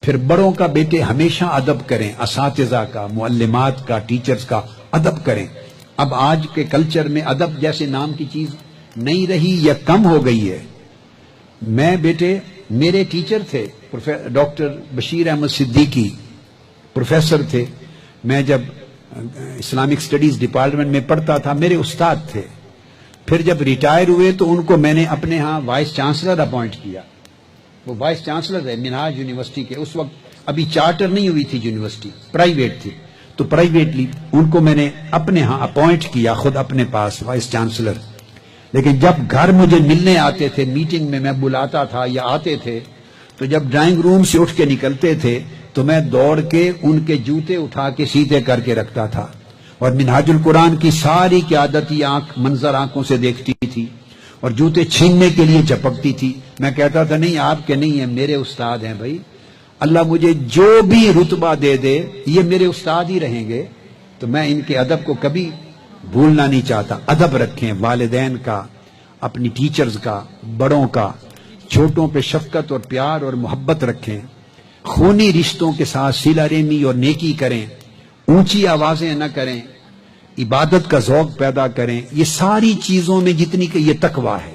پھر بڑوں کا بیٹے ہمیشہ ادب کریں، اساتذہ کا، معلمات کا، ٹیچرز کا ادب کریں۔ اب آج کے کلچر میں ادب جیسے نام کی چیز نہیں رہی یا کم ہو گئی ہے۔ میں بیٹے میرے ٹیچر تھے ڈاکٹر بشیر احمد صدیقی، پروفیسر تھے۔ میں جب اسلامک سٹڈیز ڈپارٹمنٹ میں پڑھتا تھا میرے استاد تھے۔ پھر جب ریٹائر ہوئے تو ان کو میں نے اپنے ہاں وائس چانسلر اپوائنٹ کیا۔ وہ وائس چانسلر ہے منہاج یونیورسٹی کے، اس وقت ابھی چارٹر نہیں ہوئی تھی یونیورسٹی، پرائیویٹ تھی، تو پرائیویٹلی ان کو میں نے اپنے ہاں اپوائنٹ کیا خود اپنے پاس وائس چانسلر۔ لیکن جب گھر مجھے ملنے آتے تھے، میٹنگ میں بلاتا تھا یا آتے تھے، تو جب ڈرائنگ روم سے اٹھ کے نکلتے تھے تو میں دوڑ کے ان کے جوتے اٹھا کے سیدھے کر کے رکھتا تھا، اور منہاج القرآن کی ساری قیادتی منظر آنکھوں سے دیکھتی تھی اور جوتے چھیننے کے لیے چپکتی تھی۔ میں کہتا تھا نہیں آپ کے نہیں ہیں، میرے استاد ہیں بھائی، اللہ مجھے جو بھی رتبہ دے دے یہ میرے استاد ہی رہیں گے، تو میں ان کے ادب کو کبھی بھولنا نہیں چاہتا۔ ادب رکھیں، والدین کا، اپنی ٹیچرز کا، بڑوں کا، چھوٹوں پہ شفقت اور پیار اور محبت رکھیں، خونی رشتوں کے ساتھ صلہ رحمی اور نیکی کریں، اونچی آوازیں نہ کریں، عبادت کا ذوق پیدا کریں۔ یہ ساری چیزوں میں جتنی کہ یہ تقویٰ ہے۔